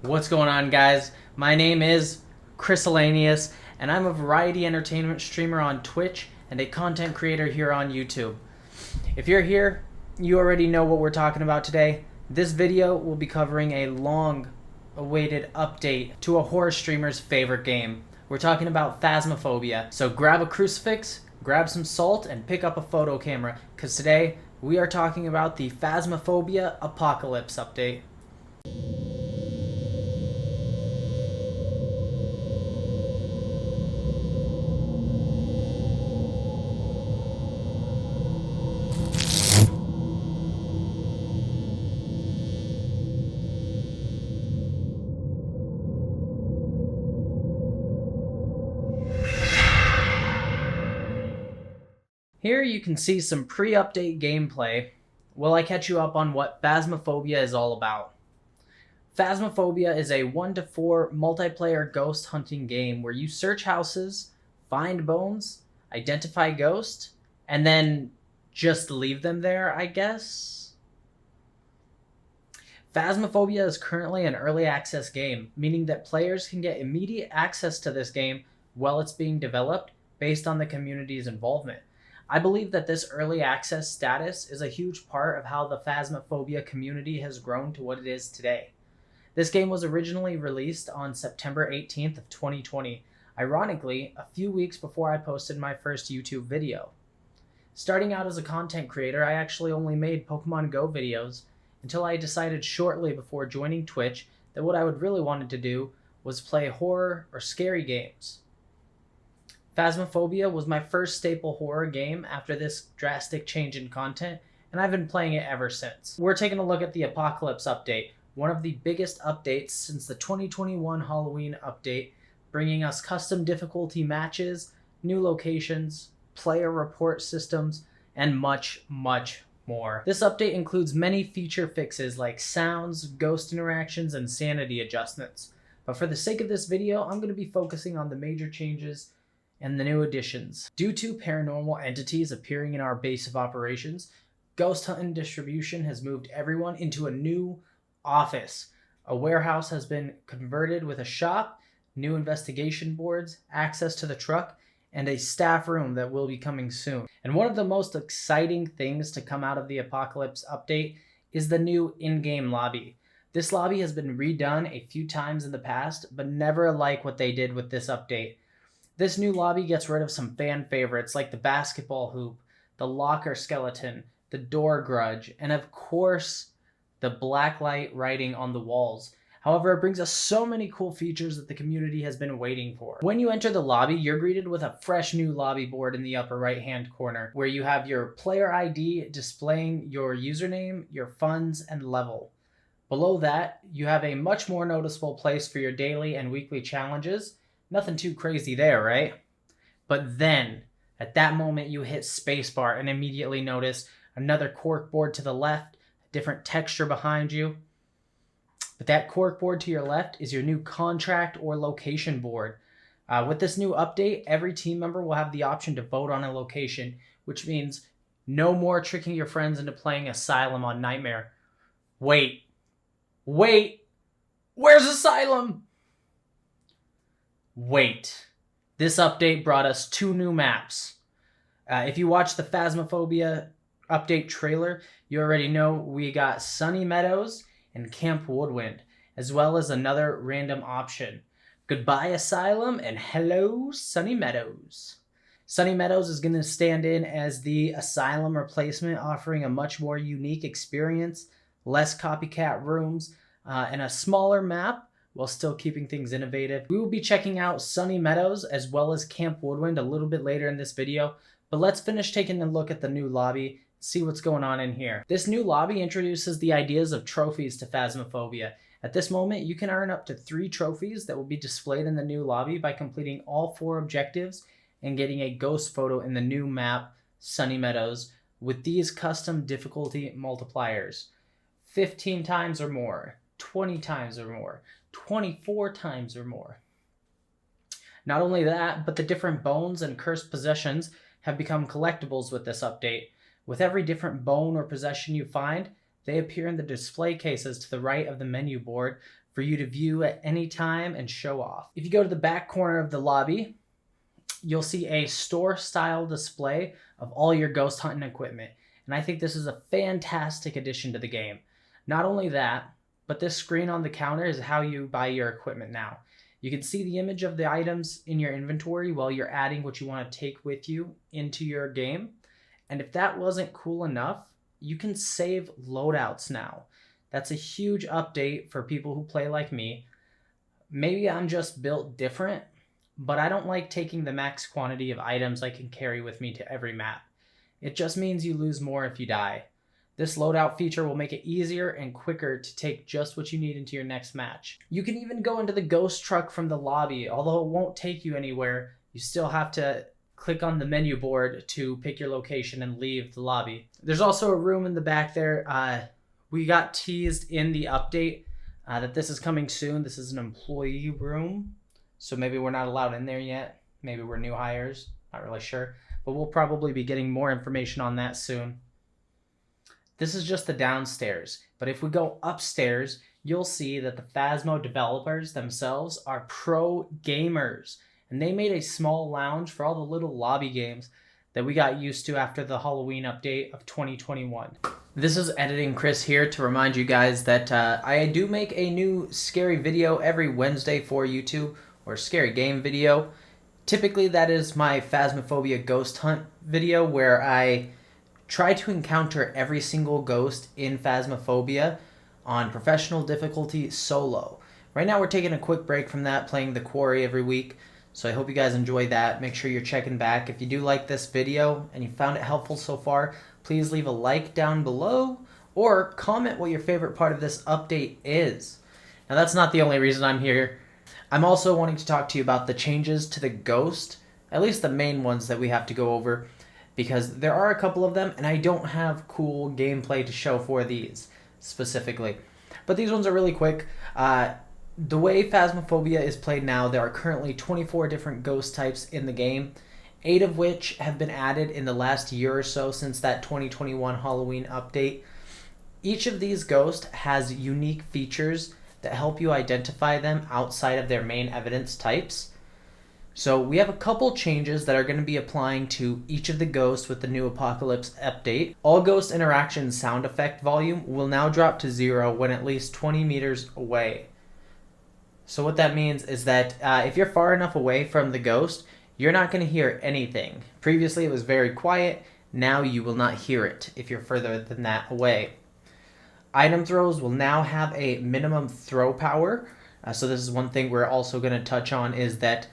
What's going on, guys? My name is Chris Alanius, and I'm a variety entertainment streamer on Twitch and a content creator here on YouTube. If you're here, you already know what we're talking about today. This video will be covering a long-awaited update to a horror streamer's favorite game. We're talking about Phasmophobia. So grab a crucifix, grab some salt, and pick up a photo camera, because today we are talking about the Phasmophobia Apocalypse update. Here you can see some pre-update gameplay while I catch you up on what Phasmophobia is all about. Phasmophobia is a 1-to-4 multiplayer ghost hunting game where you search houses, find bones, identify ghosts, and then just leave them there, I guess? Phasmophobia is currently an early access game, meaning that players can get immediate access to this game while it's being developed based on the community's involvement. I believe that this early access status is a huge part of how the Phasmophobia community has grown to what it is today. This game was originally released on September 18th of 2020, ironically, a few weeks before I posted my first YouTube video. Starting out as a content creator, I actually only made Pokemon Go videos until I decided shortly before joining Twitch that what I would really wanted to do was play horror or scary games. Phasmophobia was my first staple horror game after this drastic change in content, and I've been playing it ever since. We're taking a look at the Apocalypse update, one of the biggest updates since the 2021 Halloween update, bringing us custom difficulty matches, new locations, player report systems, and much, much more. This update includes many feature fixes like sounds, ghost interactions, and sanity adjustments. But for the sake of this video, I'm going to be focusing on the major changes and the new additions. Due to paranormal entities appearing in our base of operations, Ghost Hunting Distribution has moved everyone into a new office. A warehouse has been converted with a shop, new investigation boards, access to the truck, and a staff room that will be coming soon. And one of the most exciting things to come out of the Apocalypse update is the new in-game lobby. This lobby has been redone a few times in the past, but never like what they did with this update. This new lobby gets rid of some fan favorites like the basketball hoop, the locker skeleton, the door grudge, and of course, the blacklight writing on the walls. However, it brings us so many cool features that the community has been waiting for. When you enter the lobby, you're greeted with a fresh new lobby board in the upper right-hand corner, where you have your player ID displaying your username, your funds, and level. Below that, you have a much more noticeable place for your daily and weekly challenges. Nothing too crazy there, right? But then, at that moment, you hit spacebar and immediately notice another corkboard to the left, a different texture behind you. But that corkboard to your left is your new contract or location board. With this new update, every team member will have the option to vote on a location, which means no more tricking your friends into playing Asylum on Nightmare. Wait, where's Asylum? Wait, this update brought us 2 new maps. If you watch the Phasmophobia update trailer, you already know we got Sunny Meadows and Camp Woodwind, as well as another random option. Goodbye Asylum and hello Sunny Meadows. Sunny Meadows is going to stand in as the Asylum replacement, offering a much more unique experience, less copycat rooms, and a smaller map, while still keeping things innovative. We will be checking out Sunny Meadows as well as Camp Woodwind a little bit later in this video, but let's finish taking a look at the new lobby, see what's going on in here. This new lobby introduces the ideas of trophies to Phasmophobia. At this moment, you can earn up to 3 trophies that will be displayed in the new lobby by completing all 4 objectives and getting a ghost photo in the new map, Sunny Meadows, with these custom difficulty multipliers. 15 times or more, 20 times or more, 24 times or more. Not only that, but the different bones and cursed possessions have become collectibles with this update. With every different bone or possession you find, They appear in the display cases to the right of the menu board for you to view at any time and show off. If you go to the back corner of the lobby, you'll see a store-style display of all your ghost hunting equipment. And I think this is a fantastic addition to the game. Not only that, but this screen on the counter is how you buy your equipment now. You can see the image of the items in your inventory while you're adding what you want to take with you into your game. And if that wasn't cool enough, you can save loadouts now. That's a huge update for people who play like me. Maybe I'm just built different, but I don't like taking the max quantity of items I can carry with me to every map. It just means you lose more if you die. This loadout feature will make it easier and quicker to take just what you need into your next match. You can even go into the ghost truck from the lobby. Although it won't take you anywhere, you still have to click on the menu board to pick your location and leave the lobby. There's also a room in the back there. We got teased in the update that this is coming soon. This is an employee room, so maybe we're not allowed in there yet. Maybe we're new hires, not really sure. But we'll probably be getting more information on that soon. This is just the downstairs, but if we go upstairs, you'll see that the Phasmo developers themselves are pro gamers, and they made a small lounge for all the little lobby games that we got used to after the Halloween update of 2021. This is Editing Chris here to remind you guys that I do make a new scary video every Wednesday for YouTube, or scary game video. Typically that is my Phasmophobia ghost hunt video where I try to encounter every single ghost in Phasmophobia on professional difficulty solo. Right now we're taking a quick break from that, playing the Quarry every week, so I hope you guys enjoy that. Make sure you're checking back. If you do like this video and you found it helpful so far, please leave a like down below or comment what your favorite part of this update is. Now that's not the only reason I'm here. I'm also wanting to talk to you about the changes to the ghost, at least the main ones that we have to go over, because there are a couple of them and I don't have cool gameplay to show for these specifically. But these ones are really quick. The way Phasmophobia is played now, there are currently 24 different ghost types in the game, 8 of which have been added in the last year or so since that 2021 Halloween update. Each of these ghosts has unique features that help you identify them outside of their main evidence types. So we have a couple changes that are going to be applying to each of the ghosts with the new Apocalypse update. All ghost interaction sound effect volume will now drop to 0 when at least 20 meters away. So what that means is that if you're far enough away from the ghost, you're not going to hear anything. Previously it was very quiet, now you will not hear it if you're further than that away. Item throws will now have a minimum throw power. So this is one thing we're also going to touch on, is that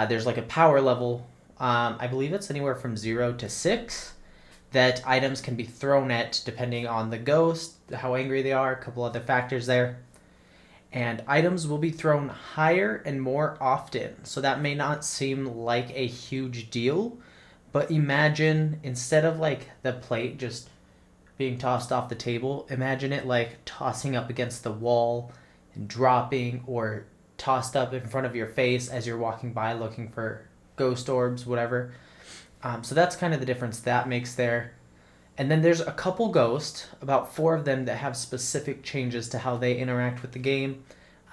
there's like a power level, I believe it's anywhere from 0 to 6, that items can be thrown at depending on the ghost, how angry they are, a couple other factors there. And items will be thrown higher and more often. So that may not seem like a huge deal, but imagine instead of like the plate just being tossed off the table, imagine it like tossing up against the wall and dropping, or tossed up in front of your face as you're walking by looking for ghost orbs, whatever. So that's kind of the difference that makes there. And then there's a couple ghosts, about 4 of them, that have specific changes to how they interact with the game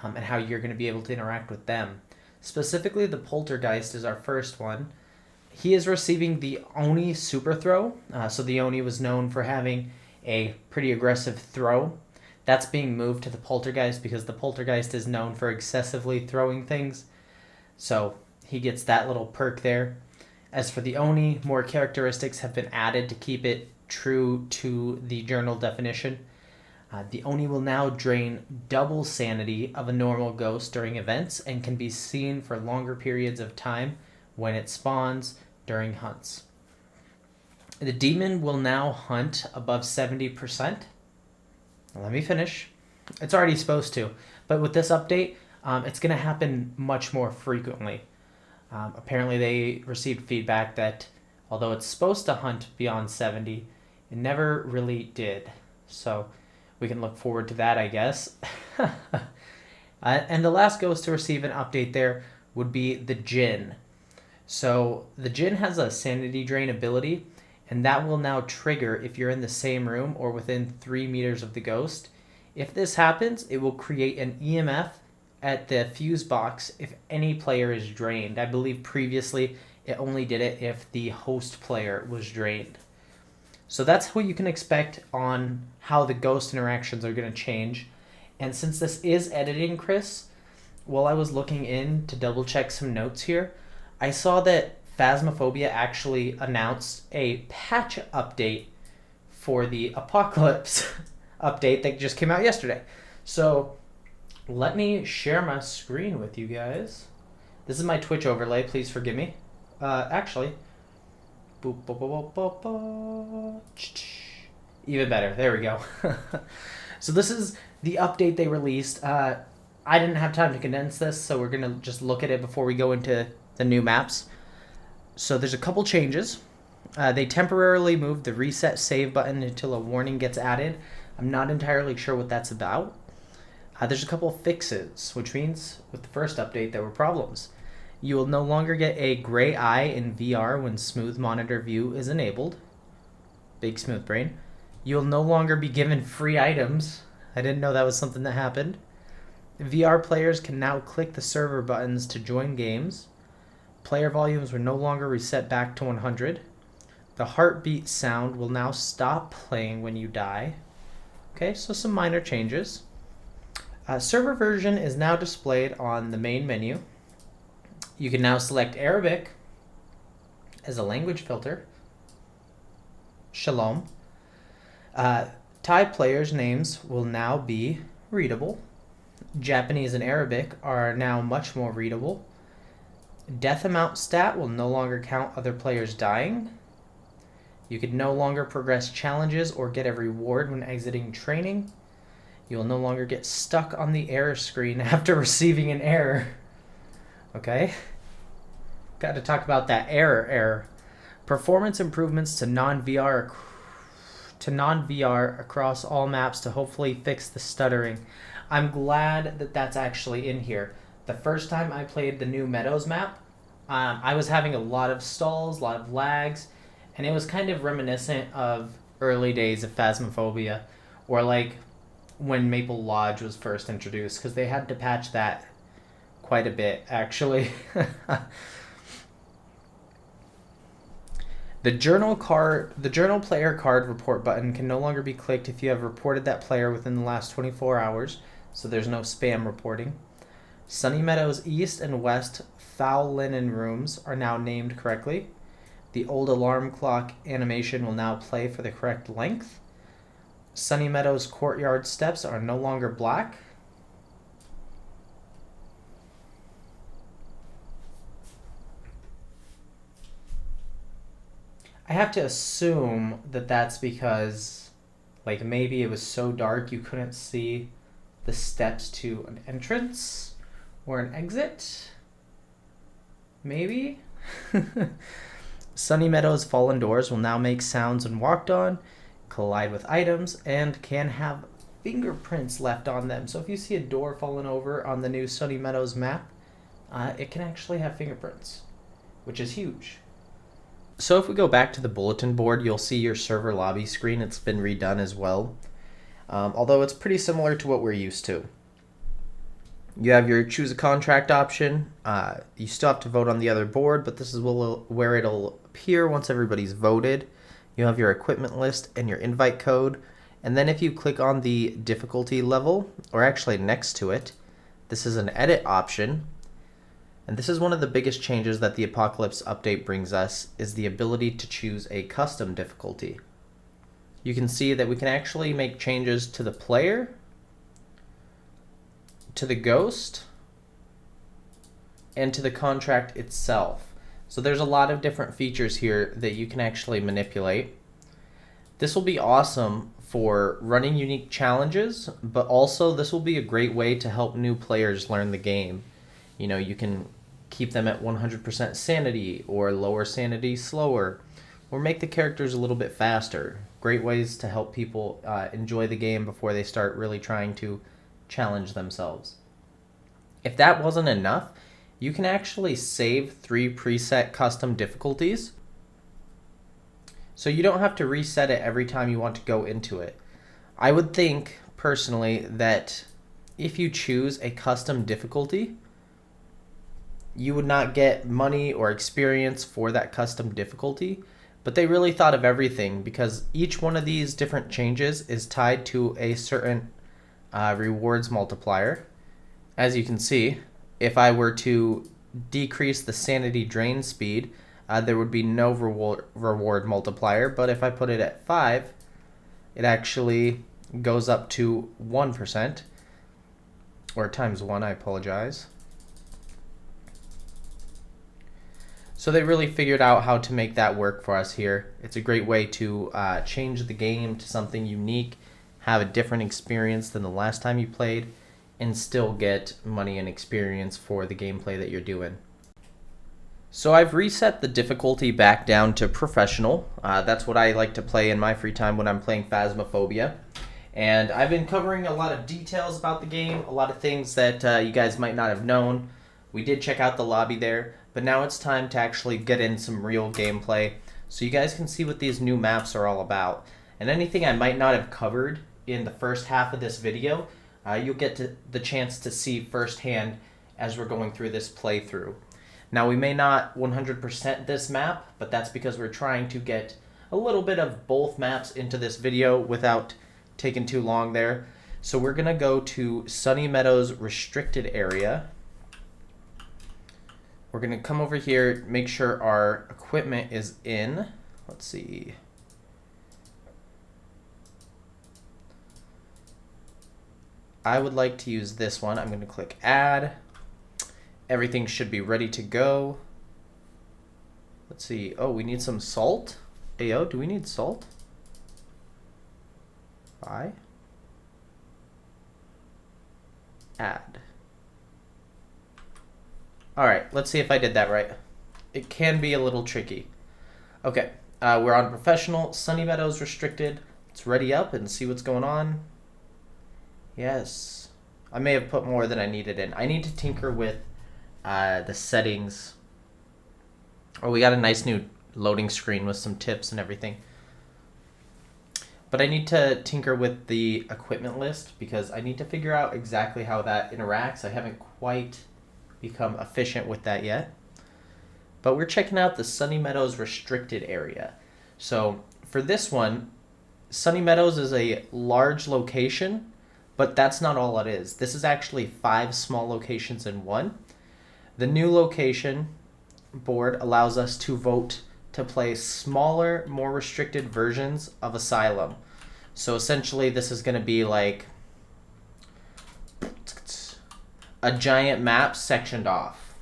and how you're going to be able to interact with them. Specifically, the Poltergeist is our first one. He is receiving the Oni super throw. So the Oni was known for having a pretty aggressive throw. That's being moved to the Poltergeist because the Poltergeist is known for excessively throwing things. So he gets that little perk there. As for the Oni, more characteristics have been added to keep it true to the journal definition. The Oni will now drain double sanity of a normal ghost during events and can be seen for longer periods of time when it spawns during hunts. The Demon will now hunt above 70%. Let me finish. It's already supposed to, but with this update, it's going to happen much more frequently. Apparently they received feedback that although it's supposed to hunt beyond 70, it never really did. So we can look forward to that, I guess. And the last ghost to receive an update there would be the Djinn. So the Djinn has a sanity drain ability, and that will now trigger if you're in the same room or within 3 meters of the ghost. If this happens, it will create an EMF at the fuse box if any player is drained. I believe previously it only did it if the host player was drained. So that's what you can expect on how the ghost interactions are going to change. And since this is editing, Chris, while I was looking in to double check some notes here, I saw that Phasmophobia actually announced a patch update for the Apocalypse update that just came out yesterday. So let me share my screen with you guys. This is my Twitch overlay, please forgive me. Actually, even better, there we go. So this is the update they released. I didn't have time to condense this, so we're gonna just look at it before we go into the new maps. So there's a couple changes. They temporarily moved the reset save button until a warning gets added. I'm not entirely sure what that's about. There's a couple fixes, which means with the first update there were problems. You will no longer get a gray eye in VR when smooth monitor view is enabled. Big smooth brain. You'll no longer be given free items. I didn't know that was something that happened. VR players can now click the server buttons to join games. Player volumes were no longer reset back to 100. The heartbeat sound will now stop playing when you die. Okay, so some minor changes. Server version is now displayed on the main menu. You can now select Arabic as a language filter. Shalom. Thai players' names will now be readable. Japanese and Arabic are now much more readable. Death amount stat will no longer count other players dying. You can no longer progress challenges or get a reward when exiting training. You will no longer get stuck on the error screen after receiving an error. Okay. Got to talk about that error. Performance improvements to non-VR across all maps to hopefully fix the stuttering. I'm glad that that's actually in here. The first time I played the new Meadows map, I was having a lot of stalls, a lot of lags, and it was kind of reminiscent of early days of Phasmophobia, or like when Maple Lodge was first introduced, because they had to patch that quite a bit, actually. The journal player card report button can no longer be clicked if you have reported that player within the last 24 hours, so there's no spam reporting. Sunny Meadows East and West foul linen rooms are now named correctly. The old alarm clock animation will now play for the correct length. Sunny Meadows courtyard steps are no longer black. I have to assume that that's because, like, maybe it was so dark you couldn't see the steps to an entrance or an exit. Maybe? Sunny Meadows fallen doors will now make sounds when walked on, collide with items, and can have fingerprints left on them. So if you see a door fallen over on the new Sunny Meadows map, it can actually have fingerprints, which is huge. So if we go back to the bulletin board, you'll see your server lobby screen. It's been redone as well, although it's pretty similar to what we're used to. You have your choose a contract option. You still have to vote on the other board, but this is where it'll appear once everybody's voted. You have your equipment list and your invite code. And then if you click on the difficulty level, or actually next to it, this is an edit option. And this is one of the biggest changes that the Apocalypse update brings us, is the ability to choose a custom difficulty. You can see that we can actually make changes to the player, to the ghost, and to the contract itself. So there's a lot of different features here that you can actually manipulate. This will be awesome for running unique challenges, but also this will be a great way to help new players learn the game. You know, you can keep them at 100% sanity, or lower sanity slower, or make the characters a little bit faster. Great ways to help people enjoy the game before they start really trying to challenge themselves. If that wasn't enough, you can actually save 3 preset custom difficulties. So you don't have to reset it every time you want to go into it. I would think, personally, that if you choose a custom difficulty, you would not get money or experience for that custom difficulty. But they really thought of everything, because each one of these different changes is tied to a certain rewards multiplier. As you can see, if I were to decrease the sanity drain speed, there would be no reward multiplier, but if I put it at 5, it actually goes up to 1%, or times 1, I apologize. So they really figured out how to make that work for us here. It's a great way to change the game to something unique, have a different experience than the last time you played, and still get money and experience for the gameplay that you're doing. So I've reset the difficulty back down to professional. That's what I like to play in my free time when I'm playing Phasmophobia. And I've been covering a lot of details about the game, a lot of things that you guys might not have known. We did check out the lobby there, but now it's time to actually get in some real gameplay so you guys can see what these new maps are all about. And anything I might not have covered in the first half of this video, you'll get the chance to see firsthand as we're going through this playthrough. Now, we may not 100% this map, but that's because we're trying to get a little bit of both maps into this video without taking too long there. So we're going to go to Sunny Meadows restricted area. We're going to come over here, make sure our equipment is in. Let's see. I would like to use this one. I'm going to click add. Everything should be ready to go. Let's see. Oh, we need some salt. Ayo, do we need salt? Buy. Add. Alright, let's see if I did that right. It can be a little tricky. Okay, we're on professional. Sunny Meadows restricted. Let's ready up and see what's going on. Yes. I may have put more than I needed in. I need to tinker with the settings. Oh, we got a nice new loading screen with some tips and everything. But I need to tinker with the equipment list because I need to figure out exactly how that interacts. I haven't quite become efficient with that yet. But we're checking out the Sunny Meadows restricted area. So for this one, Sunny Meadows is a large location, but that's not all it is. This is actually 5 small locations in one. The new location board allows us to vote to play smaller, more restricted versions of Asylum. So essentially this is going to be like a giant map sectioned off.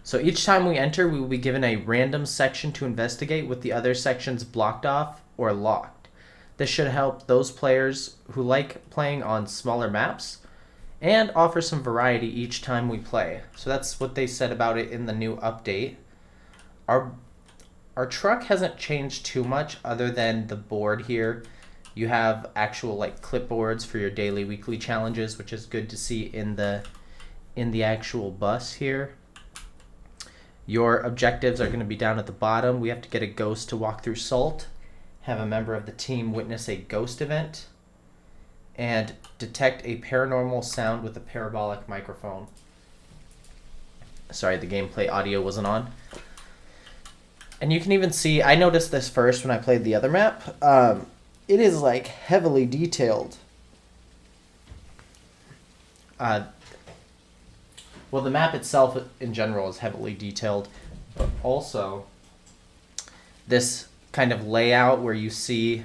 So each time we enter, we will be given a random section to investigate with the other sections blocked off or locked. This should help those players who like playing on smaller maps and offer some variety each time we play. So that's what they said about it in the new update. Our truck hasn't changed too much other than the board here. You have actual like clipboards for your daily, weekly challenges, which is good to see in the actual bus here. Your objectives are going to be down at the bottom. We have to get a ghost to walk through salt, have a member of the team witness a ghost event, and detect a paranormal sound with a parabolic microphone. Sorry, the gameplay audio wasn't on. And you can even see, I noticed this first when I played the other map. It is like heavily detailed. Well, the map itself in general is heavily detailed, but also this kind of layout where you see,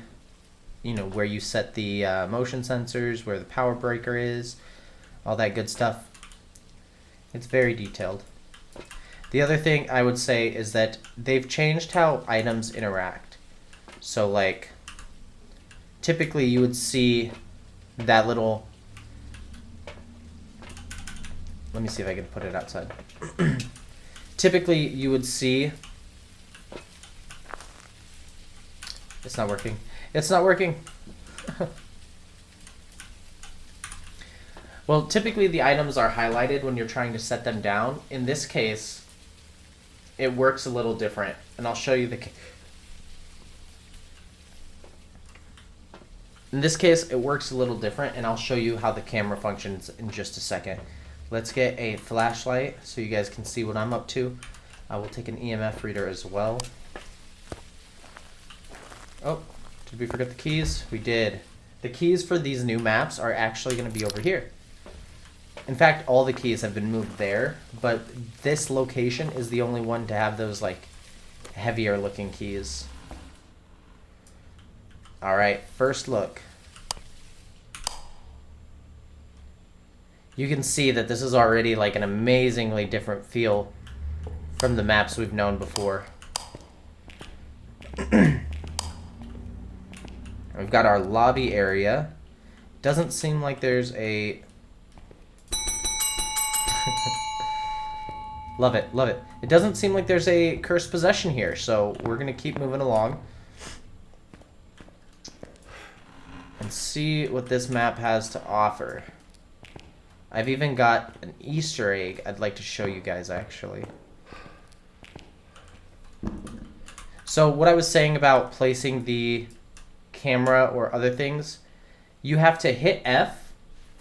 you know, where you set the motion sensors, where the power breaker is, all that good stuff. It's very detailed. The other thing I would say is that they've changed how items interact. So like, typically you would see that little, let me see if I can put it outside. Typically you would see, it's not working. It's not working. Well, typically the items are highlighted when you're trying to set them down. In this case, it works a little different, and I'll show you the case. In this case, it works a little different, and I'll show you how the camera functions in just a second. Let's get a flashlight so you guys can see what I'm up to. I will take an EMF reader as well. Oh, did we forget the keys? We did. The keys for these new maps are actually going to be over here. In fact, all the keys have been moved there, but this location is the only one to have those like heavier looking keys. All right, first look. You can see that this is already like an amazingly different feel from the maps we've known before. We've got our lobby area. Doesn't seem like there's a... Love it, love it. It doesn't seem like there's a cursed possession here, so we're going to keep moving along and see what this map has to offer. I've even got an Easter egg I'd like to show you guys, actually. So what I was saying about placing the camera or other things, you have to hit F,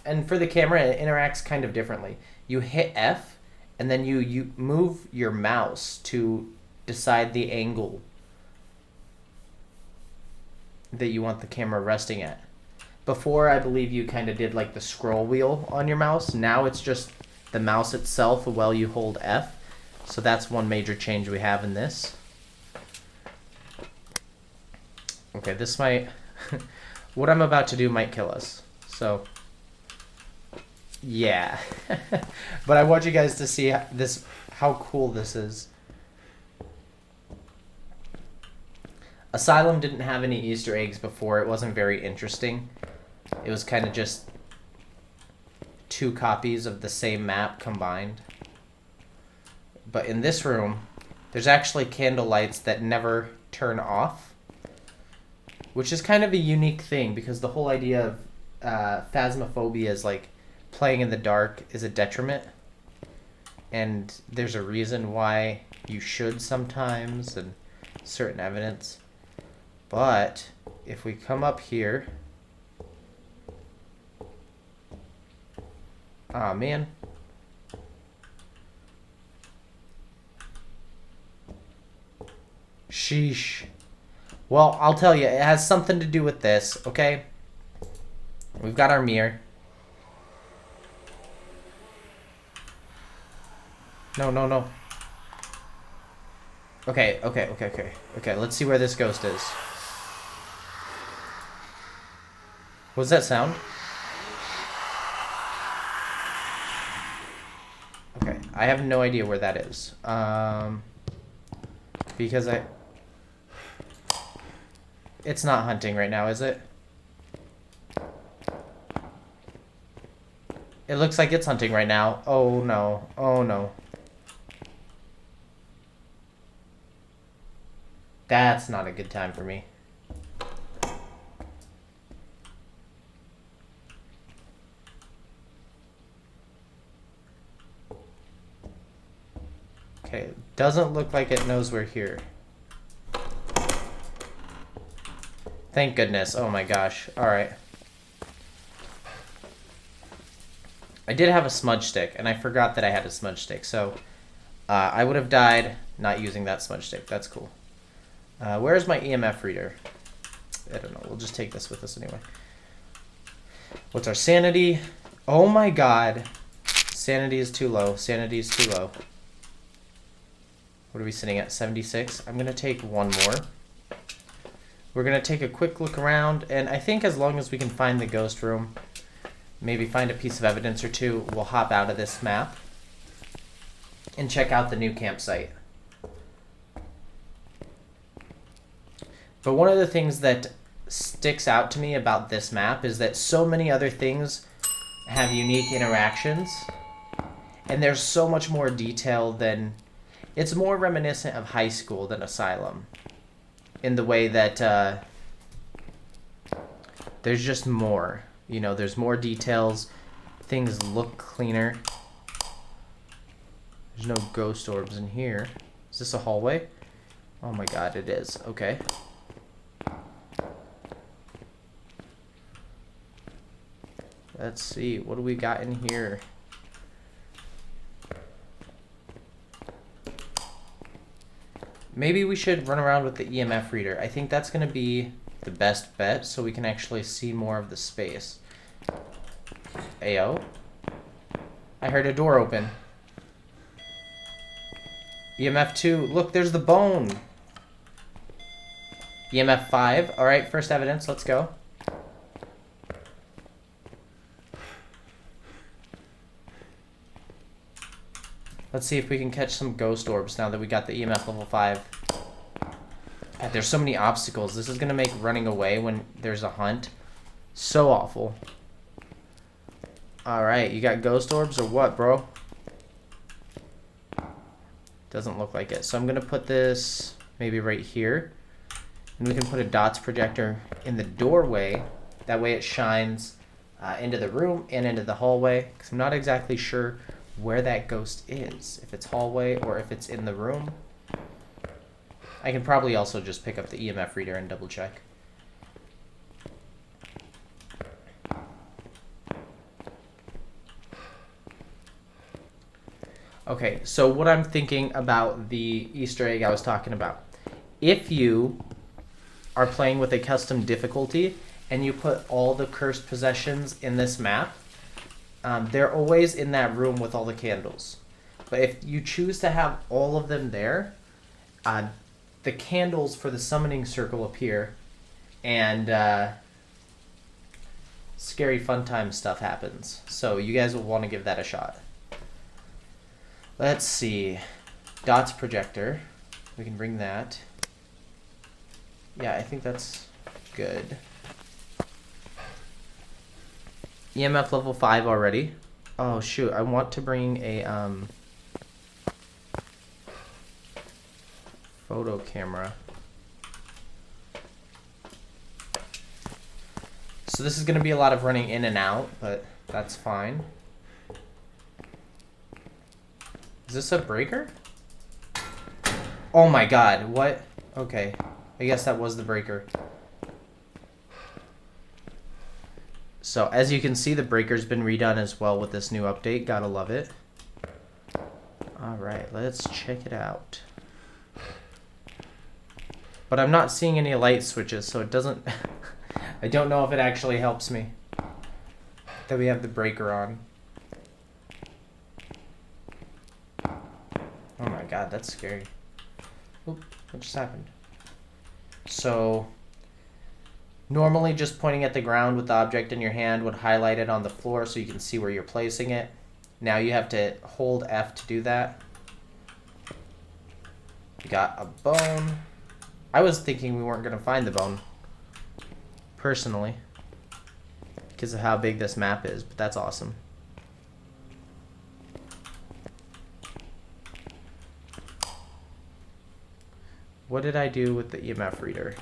and for the camera it interacts kind of differently. You hit F, and then you move your mouse to decide the angle that you want the camera resting at. Before, I believe you kind of did like the scroll wheel on your mouse. Now it's just the mouse itself while you hold F. So that's one major change we have in this. Okay, this might... what I'm about to do might kill us. So, yeah. But I want you guys to see this, how cool this is. Asylum didn't have any Easter eggs before. It wasn't very interesting. It was kind of just two copies of the same map combined. But in this room, there's actually candle lights that never turn off, which is kind of a unique thing because the whole idea of Phasmophobia is like playing in the dark is a detriment. And there's a reason why you should sometimes and certain evidence. But if we come up here... Aw, man. Sheesh. Well, I'll tell you, it has something to do with this, okay? We've got our mirror. No, no, no. Okay, let's see where this ghost is. What does that sound? Okay, I have no idea where that is. Because it's not hunting right now, is it? It looks like it's hunting right now. Oh no, oh no. That's not a good time for me. Okay, doesn't look like it knows we're here. Thank goodness. Oh my gosh. Alright. I did have a smudge stick, and I forgot that I had a smudge stick, so I would have died not using that smudge stick. That's cool. Where's my EMF reader? I don't know. We'll just take this with us anyway. What's our sanity? Oh my god. Sanity is too low. Sanity is too low. What are we sitting at? 76? I'm going to take one more. We're going to take a quick look around, and I think as long as we can find the ghost room, maybe find a piece of evidence or two, we'll hop out of this map and check out the new campsite. But one of the things that sticks out to me about this map is that so many other things have unique interactions, and there's so much more detail than... It's more reminiscent of high school than Asylum, in the way that there's just more. You know, there's more details. Things look cleaner. There's no ghost orbs in here. Is this a hallway? Oh my god, it is. Okay. Let's see, what do we got in here? Maybe we should run around with the EMF reader. I think that's going to be the best bet so we can actually see more of the space. Ayo. I heard a door open. EMF 2. Look, there's the bone. EMF 5. Alright, first evidence. Let's go. Let's see if we can catch some ghost orbs now that we got the EMF level 5. God, there's so many obstacles. This is going to make running away when there's a hunt so awful. Alright, you got ghost orbs or what, bro? Doesn't look like it. So I'm going to put this maybe right here. And we can put a dots projector in the doorway. That way it shines into the room and into the hallway. Because I'm not exactly sure where that ghost is. If it's hallway or if it's in the room. I can probably also just pick up the EMF reader and double check. Okay, so what I'm thinking about the Easter egg I was talking about. If you are playing with a custom difficulty and you put all the cursed possessions in this map, they're always in that room with all the candles. But if you choose to have all of them there, the candles for the summoning circle appear, and scary fun time stuff happens. So you guys will want to give that a shot. Let's see. Dots projector. We can bring that. Yeah, I think that's good. EMF level 5 already. Oh shoot, I want to bring a photo camera. So this is going to be a lot of running in and out, but that's fine. Is this a breaker? Oh my god, what? Okay, I guess that was the breaker. So as you can see, the breaker's been redone as well with this new update. Gotta love it. Alright, let's check it out. But I'm not seeing any light switches, so it doesn't... I don't know if it actually helps me that we have the breaker on. Oh my god, that's scary. Oop, what just happened? So, normally just pointing at the ground with the object in your hand would highlight it on the floor so you can see where you're placing it. Now you have to hold F to do that. We got a bone. I was thinking we weren't going to find the bone, personally, because of how big this map is, but that's awesome. What did I do with the EMF reader?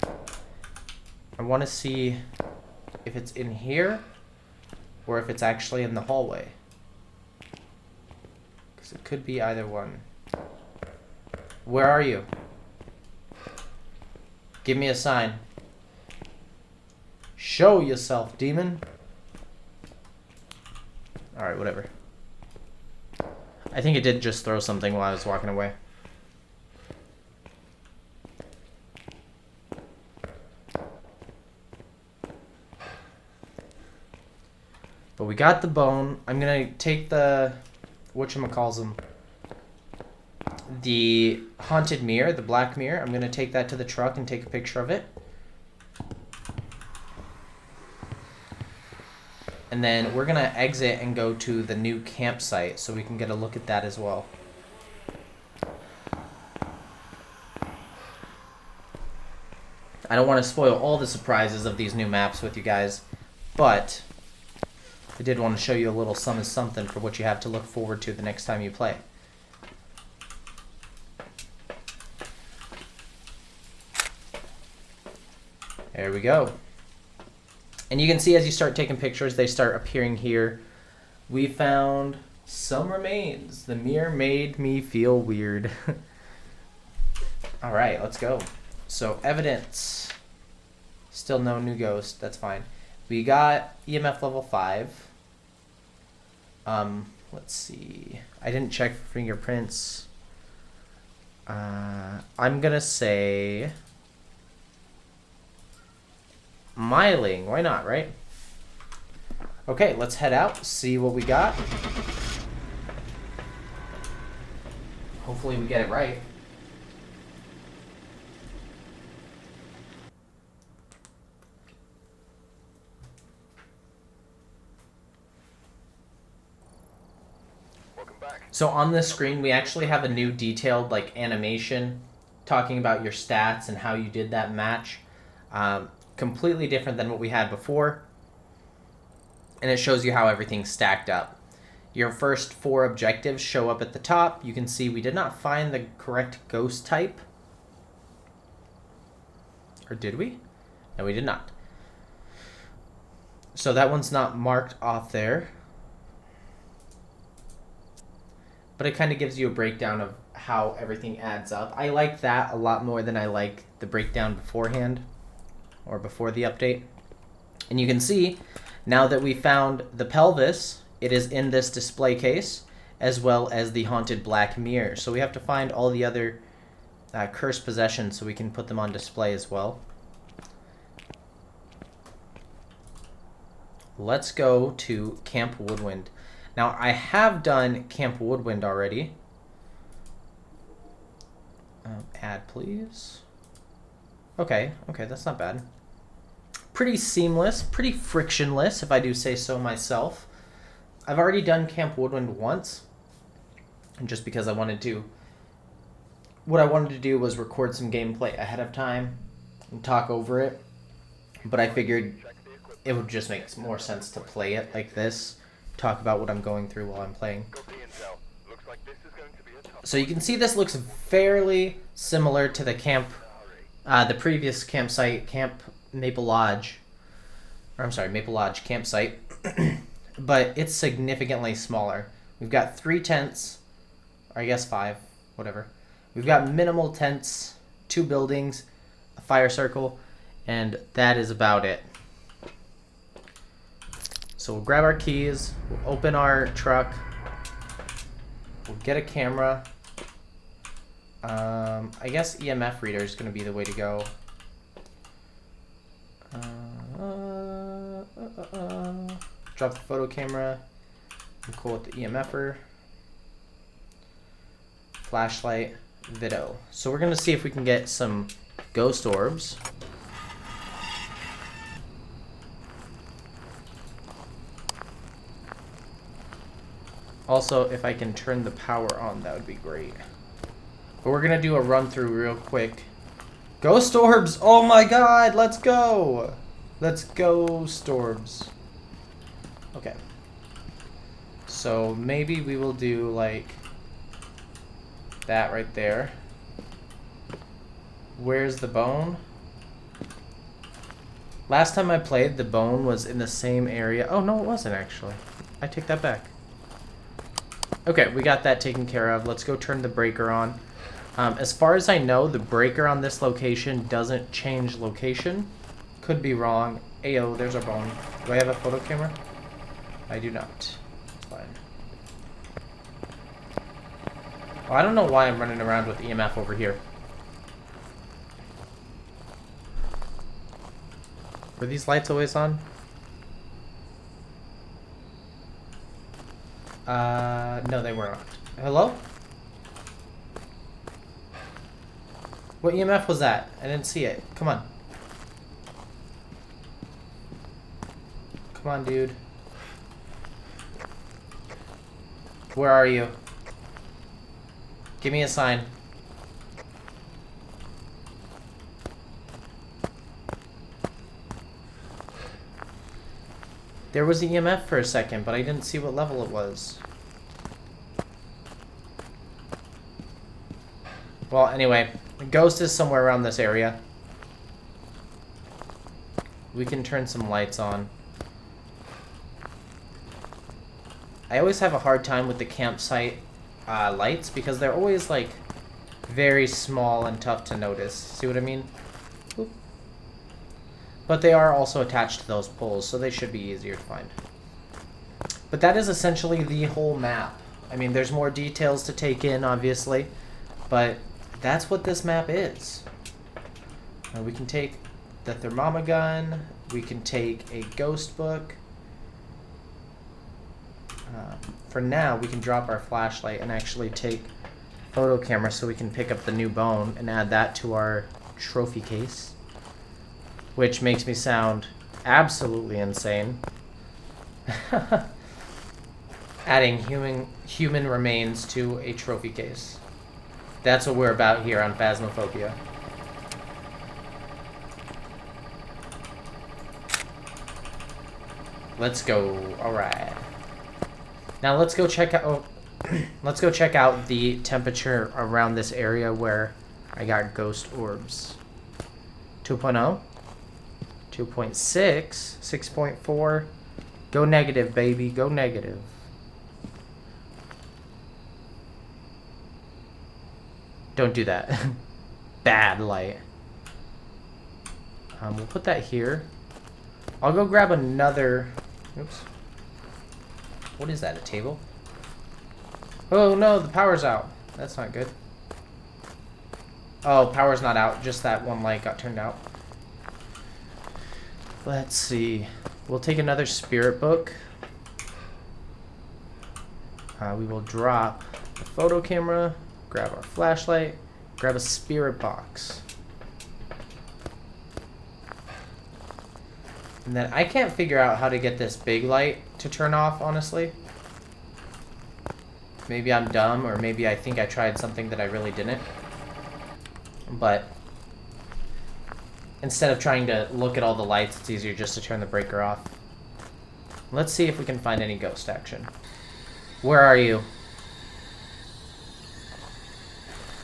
I want to see if it's in here or if it's actually in the hallway. Because it could be either one. Where are you? Give me a sign. Show yourself, demon. Alright, whatever. I think it did just throw something while I was walking away. But we got the bone. I'm going to take the, whatchamacalls'em, the haunted mirror, the black mirror. I'm going to take that to the truck and take a picture of it. And then we're going to exit and go to the new campsite so we can get a look at that as well. I don't want to spoil all the surprises of these new maps with you guys, but I did want to show you a little something for what you have to look forward to the next time you play. There we go. And you can see as you start taking pictures, they start appearing here. We found some remains. The mirror made me feel weird. All right, let's go. So evidence. Still no new ghost. That's fine. We got EMF level 5. Let's see. I didn't check for fingerprints. I'm gonna say miling. Why not, right? Okay, let's head out, see what we got. Hopefully we get it right. So on this screen, we actually have a new detailed like animation talking about your stats and how you did that match. Completely different than what we had before. And it shows you how everything's stacked up. Your first 4 objectives show up at the top. You can see we did not find the correct ghost type. Or did we? No, we did not. So that one's not marked off there. But it kind of gives you a breakdown of how everything adds up. I like that a lot more than I like the breakdown beforehand or before the update. And you can see now that we found the pelvis, it is in this display case as well as the haunted black mirror. So we have to find all the other cursed possessions so we can put them on display as well. Let's go to Camp Woodwind. Now, I have done Camp Woodwind already. Add, please. Okay, that's not bad. Pretty seamless, pretty frictionless, if I do say so myself. I've already done Camp Woodwind once, and just because I wanted to. What I wanted to do was record some gameplay ahead of time and talk over it, but I figured it would just make more sense to play it like this. Talk about what I'm going through while I'm playing. So you can see this looks fairly similar to the the previous campsite, Camp Maple Lodge. Or I'm sorry, Maple Lodge campsite. But it's significantly smaller. We've got 3 tents, or I guess 5, whatever. We've got minimal tents, 2 buildings, a fire circle, and that is about it. So we'll grab our keys, we'll open our truck, we'll get a camera. I guess EMF reader is going to be the way to go. Drop the photo camera. I'm cool with the EMFer. Flashlight, Vido. So we're going to see if we can get some ghost orbs. Also, if I can turn the power on, that would be great. But we're going to do a run through real quick. Ghost orbs! Oh my god, let's go! Let's go, ghost orbs. Okay. So maybe we will do like that right there. Where's the bone? Last time I played, the bone was in the same area. Oh, no, it wasn't actually. I take that back. Okay, we got that taken care of. Let's go turn the breaker on. As far as I know, the breaker on this location doesn't change location. Could be wrong. Ayo, there's our bone. Do I have a photo camera? I do not. It's fine. Well, I don't know why I'm running around with EMF over here. Were these lights always on? No, they were not. Hello? What EMF was that? I didn't see it. Come on. Come on, dude. Where are you? Give me a sign. There was EMF for a second, but I didn't see what level it was. Well, anyway, the ghost is somewhere around this area. We can turn some lights on. I always have a hard time with the campsite lights because they're always like very small and tough to notice. See what I mean? Oop. But they are also attached to those poles, so they should be easier to find. But that is essentially the whole map. I mean, there's more details to take in, obviously, but that's what this map is. Now we can take the thermoma gun, we can take a ghost book. For now, we can drop our flashlight and actually take photo camera so we can pick up the new bone and add that to our trophy case, which makes me sound absolutely insane. Adding human remains to a trophy case. That's what we're about here on Phasmophobia. Let's go. All right. Now let's go check out. Let's go check out the temperature around this area where I got ghost orbs. 2.0, 2.6, 6.4. Go negative, baby. Go negative. Don't do that. Bad light. We'll put that here. I'll go grab another. Oops. What is that? A table? Oh no, the power's out. That's not good. Oh, power's not out. Just that one light got turned out. Let's see. We'll take another spirit book. We will drop the photo camera, grab our flashlight, grab a spirit box. And then I can't figure out how to get this big light to turn off, honestly. Maybe I'm dumb, or maybe I think I tried something that I really didn't. But instead of trying to look at all the lights, it's easier just to turn the breaker off. Let's see if we can find any ghost action. Where are you?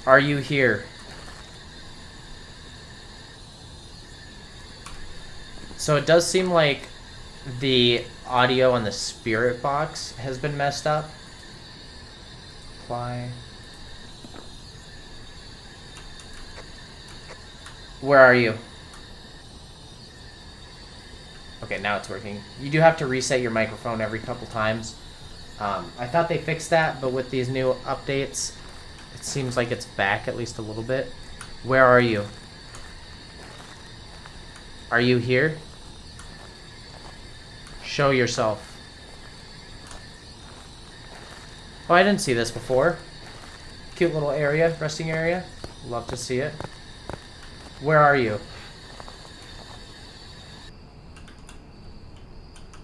Are you here? So it does seem like the audio on the spirit box has been messed up. Apply. Where are you? Okay, now it's working. You do have to reset your microphone every couple times. I thought they fixed that, but with these new updates, it seems like it's back at least a little bit. Where are you? Are you here? Show yourself. Oh, I didn't see this before. Cute little area, resting area. Love to see it. Where are you?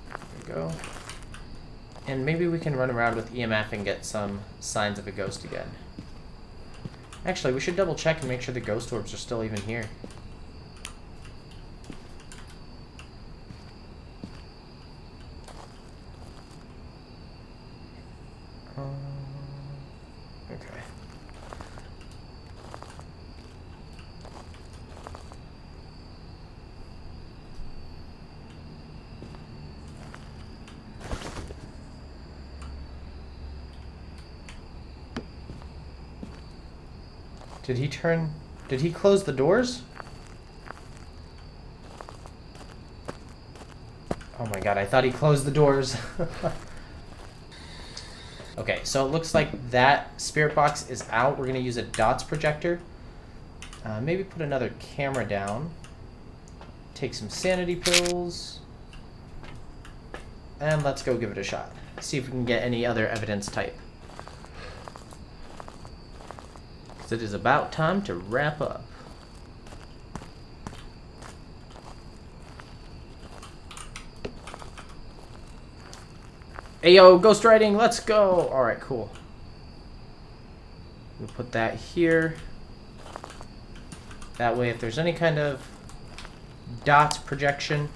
There we go. And maybe we can run around with EMF and get some signs of a ghost again. Actually, we should double check and make sure the ghost orbs are still even here. Okay. Did he close the doors? Oh my god, I thought he closed the doors. Okay, so it looks like that spirit box is out. We're going to use a dots projector. Maybe put another camera down. Take some sanity pills. And let's go give it a shot. See if we can get any other evidence type. Because it is about time to wrap up. Hey yo, ghost writing, let's go! Alright, cool. We'll put that here. That way if there's any kind of dot projection,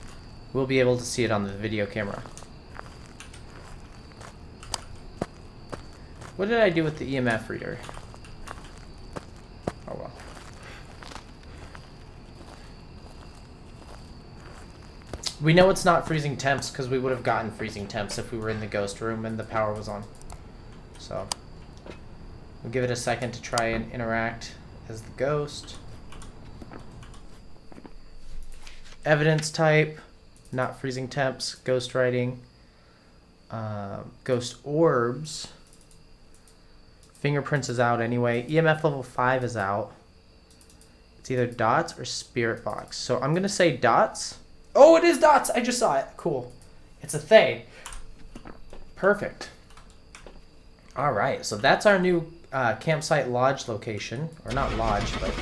we'll be able to see it on the video camera. What did I do with the EMF reader? Oh well. We know it's not freezing temps because we would have gotten freezing temps if we were in the ghost room and the power was on. So, we'll give it a second to try and interact as the ghost. Evidence type, not freezing temps, ghost writing. Ghost Orbs. Fingerprints is out anyway. EMF level 5 is out. It's either Dots or Spirit Box. So I'm going to say Dots. Oh, it is Dots. I just saw it. Cool. It's a Thay. Perfect. All right. So that's our new campsite lodge location. Or not lodge, but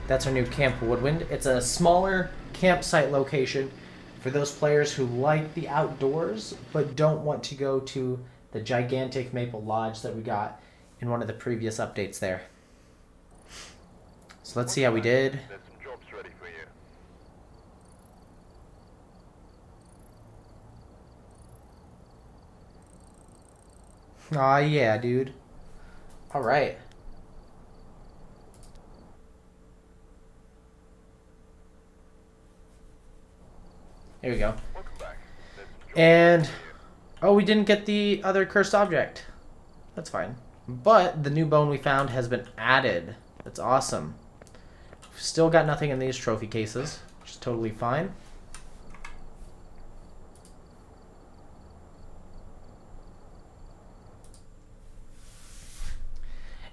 that's our new Camp Woodwind. It's a smaller campsite location for those players who like the outdoors but don't want to go to the gigantic maple lodge that we got in one of the previous updates there. So let's see how we did. There's some jobs ready for you. Aw, yeah, dude. All right. Here we go. Welcome back. There's some jobs And, ready for you. oh, we didn't get the other cursed object. That's fine. But the new bone we found has been added. That's awesome. Still got nothing in these trophy cases, which is totally fine.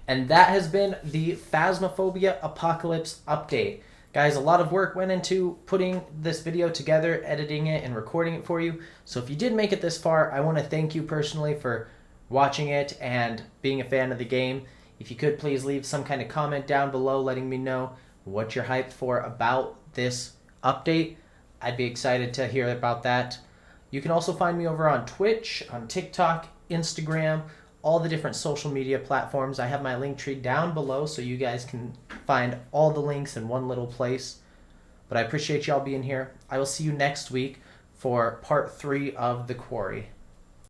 And that has been the Phasmophobia Apocalypse update. Guys, a lot of work went into putting this video together, editing it, and recording it for you. So if you did make it this far, I want to thank you personally for watching it and being a fan of the game. If you could please leave some kind of comment down below letting me know what you're hyped for about this update. I'd be excited to hear about that. You can also find me over on Twitch, on TikTok, Instagram, all the different social media platforms. I have my link tree down below so you guys can find all the links in one little place. But I appreciate y'all being here. I will see you next week for part 3 of The Quarry.